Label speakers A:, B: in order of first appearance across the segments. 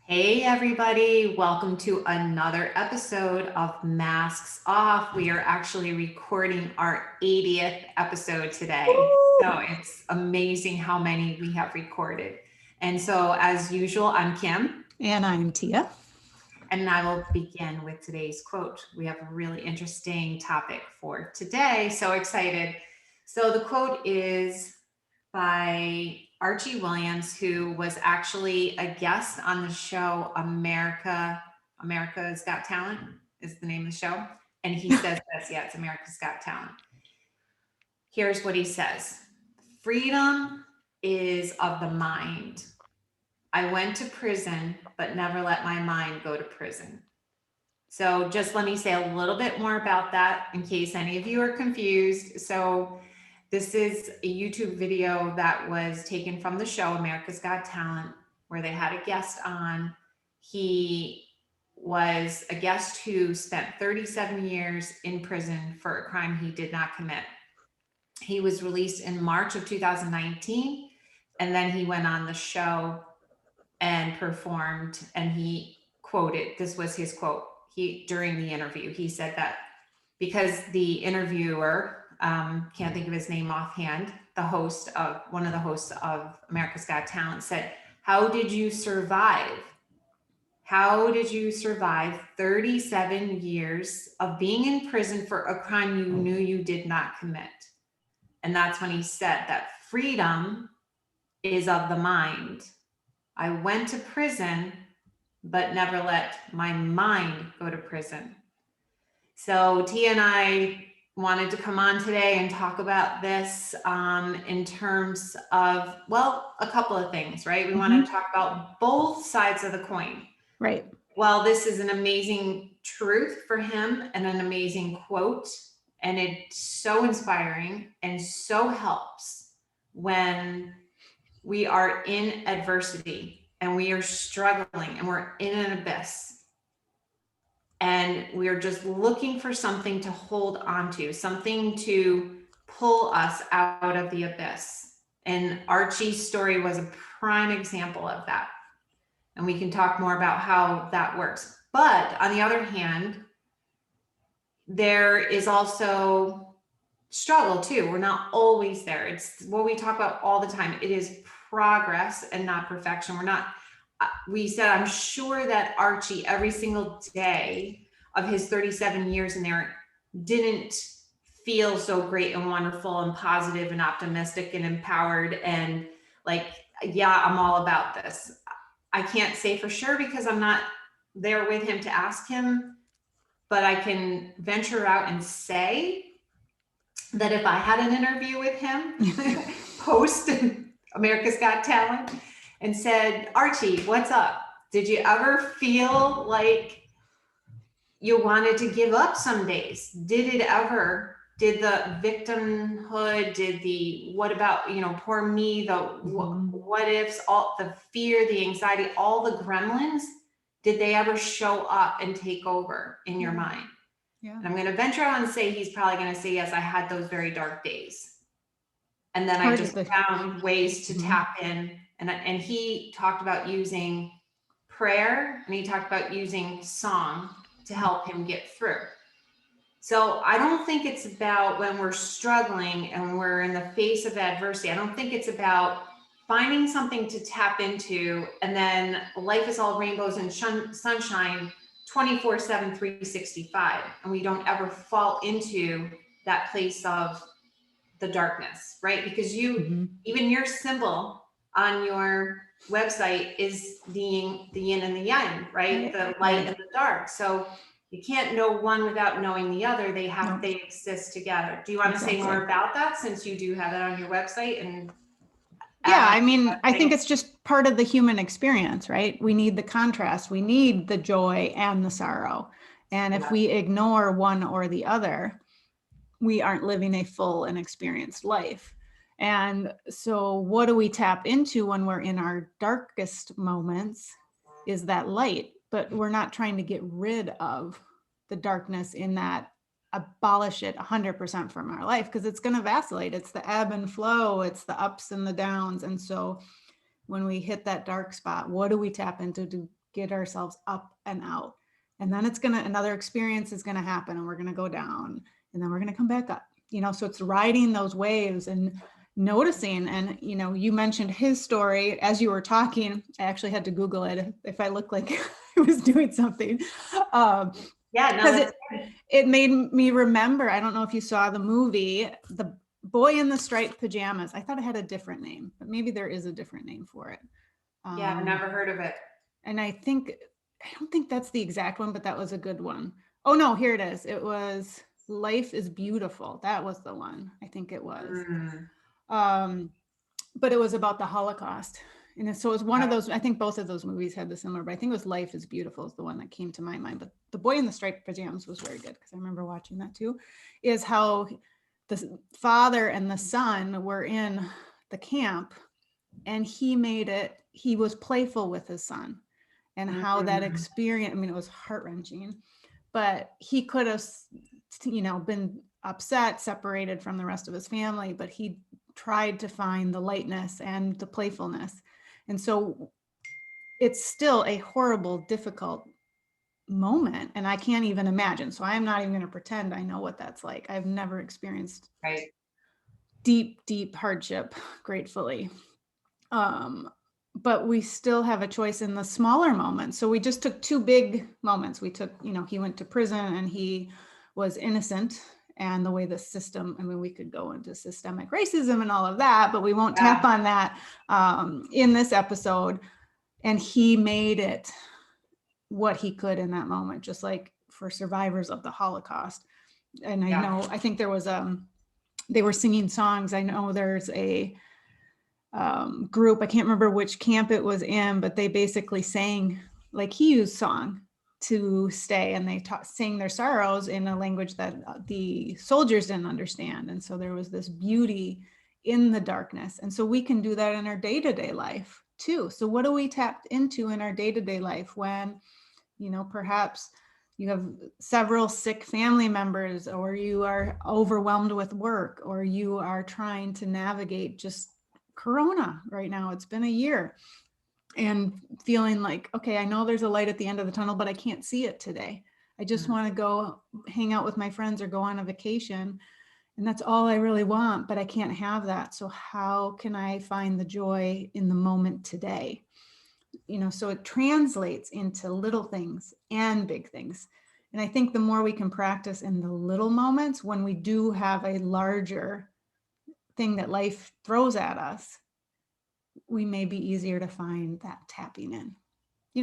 A: Hey everybody, welcome to another episode of Masks Off. We are actually recording our 80th episode today. So it's amazing how many we have recorded. And so as usual, I'm Kim.
B: And I'm Tia.
A: And I will begin with today's quote. We have a really interesting topic for today. So excited. So the quote is by Archie Williams, who was actually a guest on the show America's Got Talent is the name of the show. And he says this, yeah, it's America's Got Talent. Here's what he says. Freedom is of the mind. I went to prison, but never let my mind go to prison. So just let me say a little bit more about that in case any of you are confused. So this is a YouTube video that was taken from the show America's Got Talent, where they had a guest on. He was a guest who spent 37 years in prison for a crime he did not commit. He was released in March of 2019, and then he went on the show and performed, and he quoted, this was his quote, during the interview, he said that because the interviewer, can't think of his name offhand, one of the hosts of America's Got Talent said, how did you survive? How did you survive 37 years of being in prison for a crime you knew you did not commit? And that's when he said that freedom is of the mind. I went to prison, but never let my mind go to prison. So Tia and I wanted to come on today and talk about this in terms of, well, a couple of things, right? We want to talk about both sides of the coin.
B: Right.
A: Well, this is an amazing truth for him and an amazing quote. And it's so inspiring and so helps when we are in adversity and we are struggling and we're in an abyss and we're just looking for something to hold on to, something to pull us out of the abyss. And Archie's story was a prime example of that. And we can talk more about how that works. But on the other hand, there is also struggle too. We're not always there. It's what we talk about all the time. It is progress and not perfection. We said, I'm sure that Archie, every single day of his 37 years in there, didn't feel so great and wonderful and positive and optimistic and empowered and like, yeah, I'm all about this. I can't say for sure because I'm not there with him to ask him, but I can venture out and say that if I had an interview with him post America's Got Talent and said, Archie, what's up? Did you ever feel like you wanted to give up some days? Did the victimhood, did the, what about, poor me, the what ifs, all the fear, the anxiety, all the gremlins, did they ever show up and take over in your mind? Yeah. And I'm going to venture out and say he's probably going to say, yes, I had those very dark days. And then I just found ways to tap in. And he talked about using prayer and he talked about using song to help him get through. So I don't think it's about when we're struggling and we're in the face of adversity. I don't think it's about finding something to tap into and then life is all rainbows and sunshine 24/7, 365. And we don't ever fall into that place of the darkness, right? Because even your symbol on your website is the yin and the yang, right? The light and the dark. So you can't know one without knowing the other. They exist together. Do you want to say more about that since you do have it on your website? And
B: yeah, I mean, I think it's just part of the human experience, right? We need the contrast. We need the joy and the sorrow. And if we ignore one or the other, we aren't living a full and experienced life. And so what do we tap into when we're in our darkest moments is that light, but we're not trying to get rid of the darkness in that, abolish it 100% from our life, because it's going to vacillate. It's the ebb and flow. It's the ups and the downs. And so when we hit that dark spot, what do we tap into to get ourselves up and out. And then another experience is going to happen and we're going to go down and then we're going to come back up, so it's riding those waves and noticing. And, you mentioned his story as you were talking. I actually had to Google it if I look like I was doing something. Because it made me remember, I don't know if you saw the movie, The Boy in the Striped Pajamas. I thought it had a different name, but maybe there is a different name for it.
A: Yeah, I've never heard of it.
B: And I don't think that's the exact one, but that was a good one. Oh no, here it is. It was Life is Beautiful. That was the one. I think it was. But it was about the Holocaust. And so it was one of those, I think both of those movies had the similar, but I think it was Life is Beautiful is the one that came to my mind. But The Boy in the Striped Pajamas was very good because I remember watching that too, is how the father and the son were in the camp and he was playful with his son and how that experience, it was heart-wrenching, but he could have, been upset, separated from the rest of his family, but he tried to find the lightness and the playfulness. And so it's still a horrible, difficult moment. And I can't even imagine. So I'm not even going to pretend I know what that's like. I've never experienced deep, deep hardship, gratefully. But we still have a choice in the smaller moments. So we just took two big moments. We took, he went to prison and he was innocent. And the way the system, we could go into systemic racism and all of that, but we won't tap on that in this episode. And he made it what he could in that moment, just like for survivors of the Holocaust. And I think there was, they were singing songs. I know there's a group, I can't remember which camp it was in, but they basically sang like he used song to stay, and they sang their sorrows in a language that the soldiers didn't understand. And so there was this beauty in the darkness. And so we can do that in our day-to-day life too. So what do we tap into in our day-to-day life when, perhaps you have several sick family members, or you are overwhelmed with work, or you are trying to navigate just Corona right now. It's been a year. And feeling like, okay, I know there's a light at the end of the tunnel, but I can't see it today. I just want to go hang out with my friends or go on a vacation. And that's all I really want, but I can't have that. So how can I find the joy in the moment today? So it translates into little things and big things. And I think the more we can practice in the little moments, when we do have a larger thing that life throws at us, we may be easier to find that tapping in,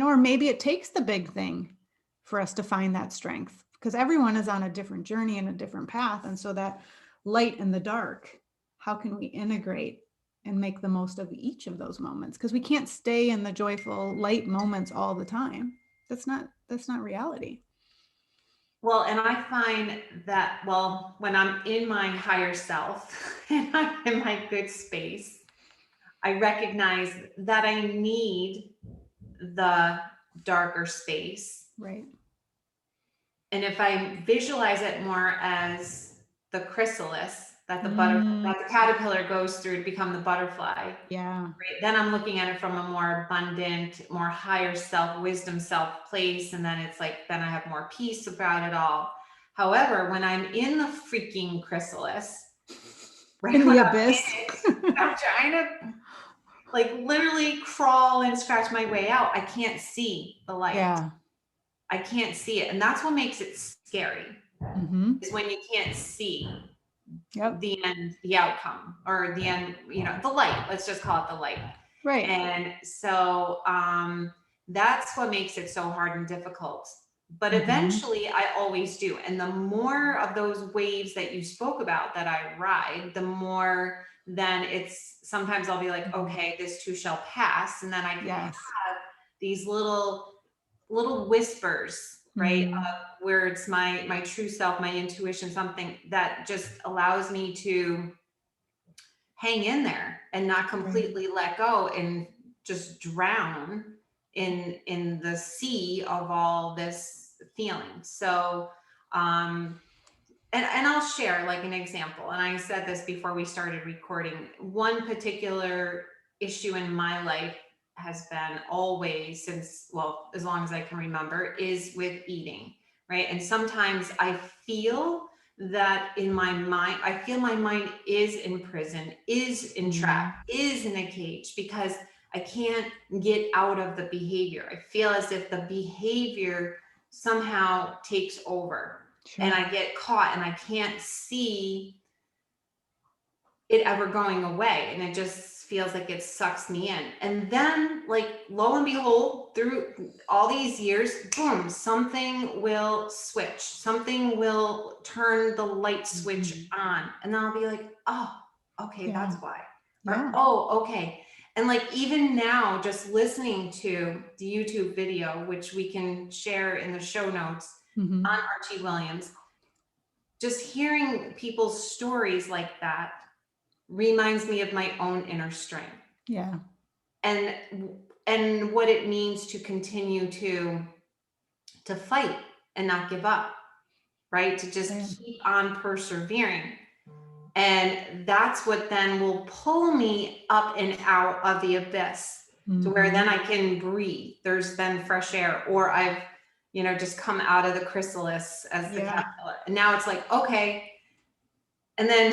B: or maybe it takes the big thing for us to find that strength, because everyone is on a different journey and a different path. And so that light and the dark, how can we integrate and make the most of each of those moments? Because we can't stay in the joyful light moments all the time. That's not reality.
A: Well, and I find that, when I'm in my higher self and I'm in my good space, I recognize that I need the darker space.
B: Right.
A: And if I visualize it more as the chrysalis that that the caterpillar goes through to become the butterfly,
B: yeah,
A: right, then I'm looking at it from a more abundant, more higher self, wisdom self place. And then it's like, then I have more peace about it all. However, when I'm in the freaking chrysalis, right,
B: in the abyss,
A: I'm trying to literally crawl and scratch my way out. I can't see the light.
B: Yeah.
A: I can't see it. And that's what makes it scary, is when you can't see the end, the outcome, or the end, the light. Let's just call it the light.
B: Right.
A: And so that's what makes it so hard and difficult. But eventually I always do. And the more of those waves that you spoke about that I ride, the more then it's, sometimes I'll be like, okay, this too shall pass. And then I can have these little whispers, right? Where it's my true self, my intuition, something that just allows me to hang in there and not completely let go and just drown in the sea of all this feeling. So, and I'll share like an example. And I said this before we started recording. One particular issue in my life has been always since, well, as long as I can remember, is with eating, right? And sometimes I feel that in my mind, I feel my mind is in prison, is entrapped, is in a cage because I can't get out of the behavior. I feel as if the behavior somehow takes over.
B: Sure.
A: And I get caught and I can't see it ever going away. And it just feels like it sucks me in. And then, like, lo and behold, through all these years, boom, something will switch. Something will turn the light switch on. And then I'll be like, oh, okay, that's why. Or, oh, okay. And like, even now, just listening to the YouTube video, which we can share in the show notes on Archie Williams, just hearing people's stories like that reminds me of my own inner strength.
B: Yeah.
A: And what it means to continue to fight and not give up, right? To just keep on persevering. And that's what then will pull me up and out of the abyss to where then I can breathe. There's then fresh air, or I've, just come out of the chrysalis as the caterpillar. And now it's like, okay. And then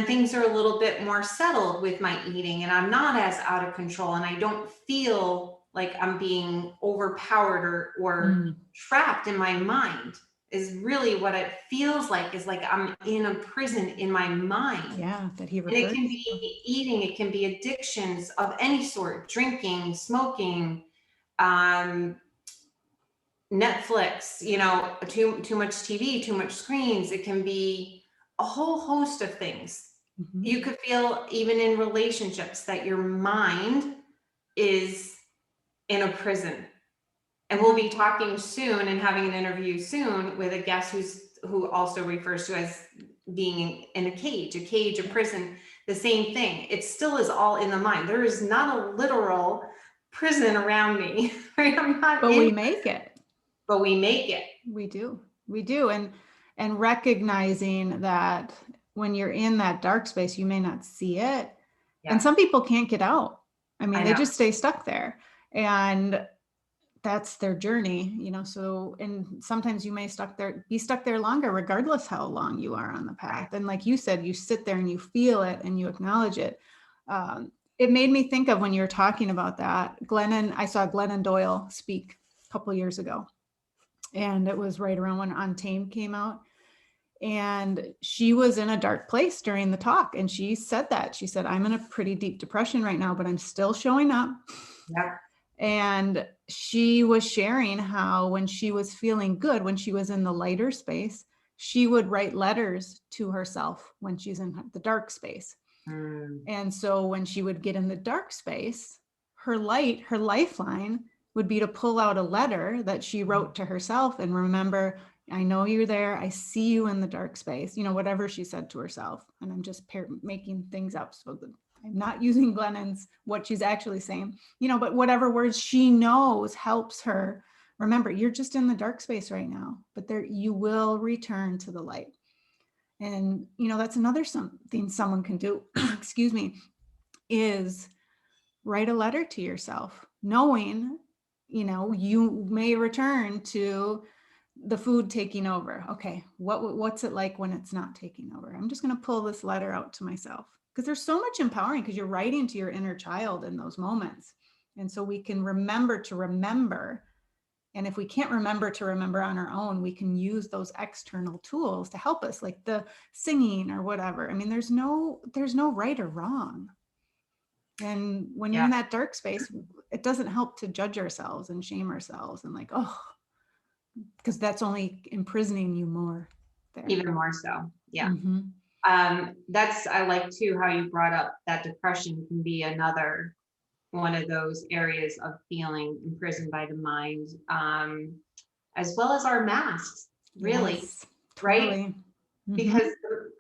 A: things are a little bit more settled with my eating, and I'm not as out of control, and I don't feel like I'm being overpowered or trapped in my mind. Is really what it feels like, is like I'm in a prison in my mind.
B: Yeah, that he
A: and it can be eating, it can be addictions of any sort, drinking, smoking, Netflix, too much TV, too much screens. It can be a whole host of things. You could feel even in relationships that your mind is in a prison. And we'll be talking soon and having an interview soon with a guest who also refers to as being in a cage, a prison, the same thing. It still is all in the mind. There is not a literal prison around me, right? I'm not.
B: But we make it.
A: But we make it.
B: We do. And recognizing that when you're in that dark space, you may not see it. Yeah. And some people can't get out. I mean, they just stay stuck there. And that's their journey, so, and sometimes you may be stuck there longer, regardless how long you are on the path. And like you said, you sit there and you feel it and you acknowledge it. It made me think of when you were talking about that, I saw Glennon Doyle speak a couple of years ago. And it was right around when Untamed came out. And she was in a dark place during the talk. And she said that. She said, I'm in a pretty deep depression right now, but I'm still showing up.
A: Yeah.
B: And she was sharing how when she was feeling good, when she was in the lighter space, she would write letters to herself when she's in the dark space. And so when she would get in the dark space, her lifeline would be to pull out a letter that she wrote to herself and remember, I know you're there. I see you in the dark space, whatever she said to herself. And I'm just making things up. So I'm not using Glennon's, what she's actually saying, but whatever words she knows helps her remember, you're just in the dark space right now, but you will return to the light. And, that's another something someone can do, excuse me, is write a letter to yourself, knowing, you may return to the food taking over. Okay, what's it like when it's not taking over? I'm just going to pull this letter out to myself, because there's so much empowering, because you're writing to your inner child in those moments. And so we can remember to remember. And if we can't remember to remember on our own, we can use those external tools to help us, like the singing or whatever. I mean, there's no right or wrong. And when you're in that dark space, it doesn't help to judge ourselves and shame ourselves and like, because that's only imprisoning you more there.
A: Even more so. Yeah. I like too how you brought up that depression can be another one of those areas of feeling imprisoned by the mind, as well as our masks, really. Yes, right? Because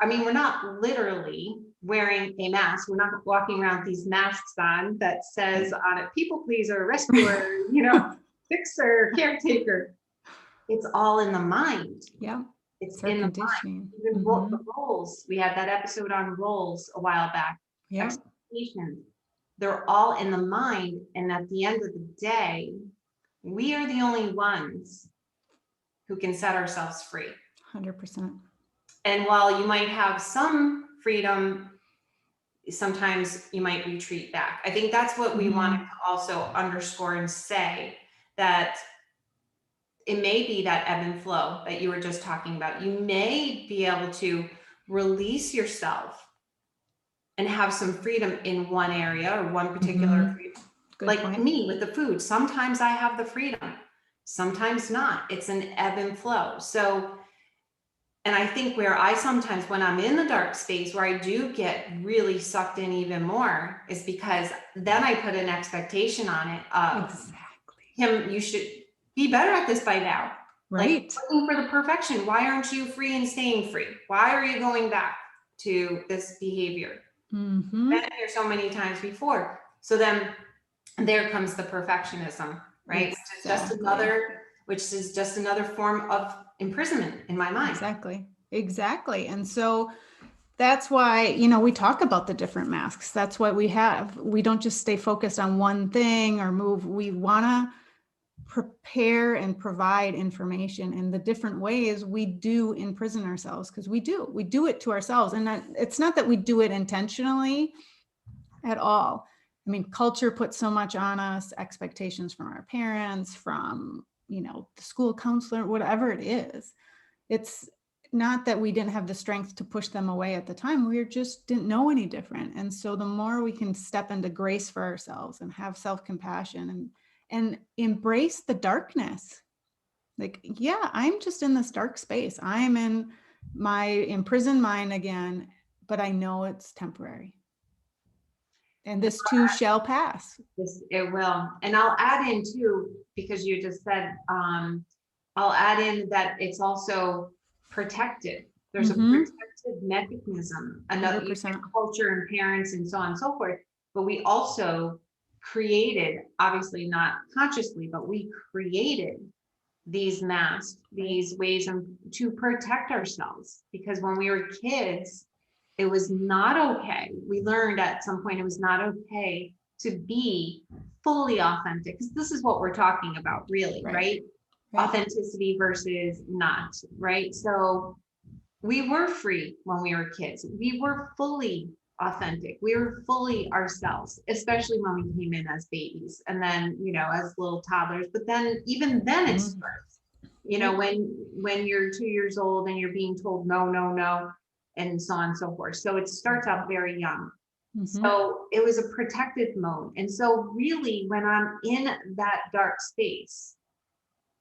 A: we're not literally wearing a mask. We're not walking around with these masks on that says on it, people pleaser, rescuer, fixer, caretaker. It's all in the mind.
B: Yeah.
A: It's in the mind. Even the roles. We had that episode on roles a while back.
B: Yeah.
A: Expectations. they're all in the mind. And at the end of the day, we are the only ones who can set ourselves free.
B: 100%.
A: And while you might have some freedom, sometimes you might retreat back. I think that's what we wanted to also underscore and say, that it may be that ebb and flow that you were just talking about. You may be able to release yourself and have some freedom in one area or one particular freedom. Like point. Me with the food, sometimes I have the freedom, sometimes not. It's an ebb and flow. So, and I think where I sometimes, when I'm in the dark space, where I do get really sucked in even more, is because then I put an expectation on it of him, you should be better at this by now.
B: Right.
A: Like looking for the perfection. Why aren't you free and staying free? Why are you going back to this behavior? Been here so many times before. So then there comes the perfectionism, right? Which is just another form of imprisonment in my mind.
B: Exactly. And so that's why, we talk about the different masks. That's what we have. We don't just stay focused on one thing or move. We want to prepare and provide information in the different ways we do imprison ourselves, because we do it to ourselves. And it's not that we do it intentionally at all. I mean, culture puts so much on us, expectations from our parents, from, the school counselor, whatever it is. It's not that we didn't have the strength to push them away at the time. We just didn't know any different. And so the more we can step into grace for ourselves and have self-compassion and embrace the darkness. Like, yeah, I'm just in this dark space. I'm in my imprisoned mind again, but I know it's temporary. And this too shall pass.
A: It will. And I'll add in too, because you just said, I'll add in that it's also protective. There's a protective mechanism, another culture and parents and so on and so forth. But we also created, obviously not consciously, but we created these masks, these ways to protect ourselves. Because when we were kids, it was not okay. We learned at some point it was not okay to be fully authentic, because this is what we're talking about, really, right? Authenticity versus not, right? So we were free when we were kids. We were fully authentic. We were fully ourselves, especially when we came in as babies and then, as little toddlers. But then even then it starts, when you're 2 years old and you're being told no, no, no, and so on and so forth. So it starts out very young. So it was a protective mode. And so really when I'm in that dark space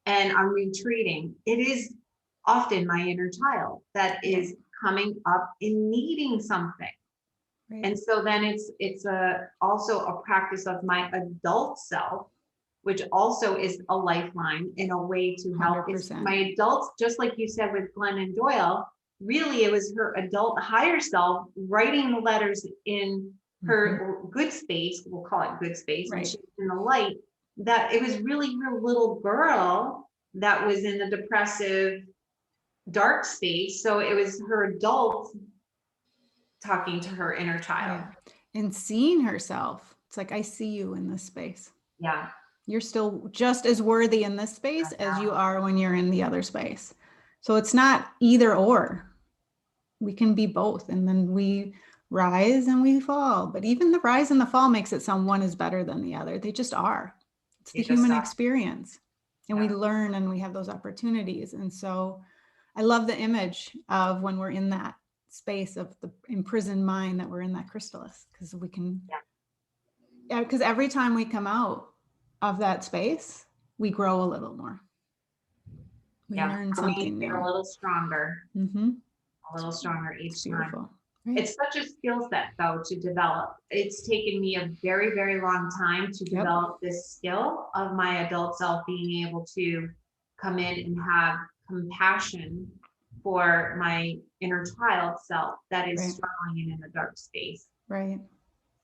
A: and I'm retreating, it is often my inner child that is coming up and needing something. And so then it's also a practice of my adult self, which also is a lifeline in a way to help. It's my adults, just like you said with Glennon Doyle, really it was her adult higher self writing the letters in her good space, we'll call it good space, when she was in the light, that it was really her little girl that was in the depressive dark space. So it was her adult talking to her inner child
B: and seeing herself. It's like, I see you in this space.
A: Yeah.
B: You're still just as worthy in this space as you are when you're in the other space. So it's not either or. We can be both. And then we rise and we fall. But even the rise and the fall makes it sound one is better than the other. They just are. It's the human experience. And we learn and we have those opportunities. And so I love the image of when we're in that space of the imprisoned mind, that we're in that chrysalis, because we can, because every time we come out of that space, we grow a little more. We learn something new.
A: A little stronger. A little stronger each time. It's such a skill set, though, to develop. It's taken me a very, very long time to develop this skill of my adult self being able to come in and have compassion for my inner child self that is struggling in a dark space. So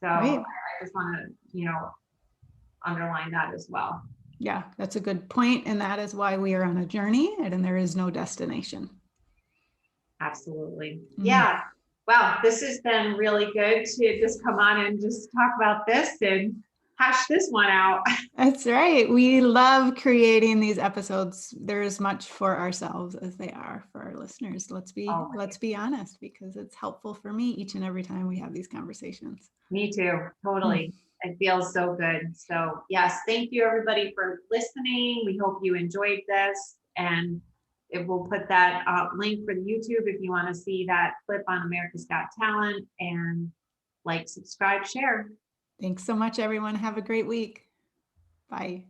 A: I just want to, underline that as well.
B: Yeah, that's a good point. And that is why we are on a journey and there is no destination.
A: Absolutely. Yeah. Wow, this has been really good to just come on and just talk about this and hash this one out.
B: That's right. We love creating these episodes. They're as much for ourselves as they are for our listeners. Let's be honest, because it's helpful for me each and every time we have these conversations.
A: Me too, totally. It feels so good. So yes, thank you everybody for listening. We hope you enjoyed this, and it will put that link for the YouTube if you want to see that clip on America's Got Talent, and like, subscribe, share.
B: Thanks so much, everyone. Have a great week. Bye.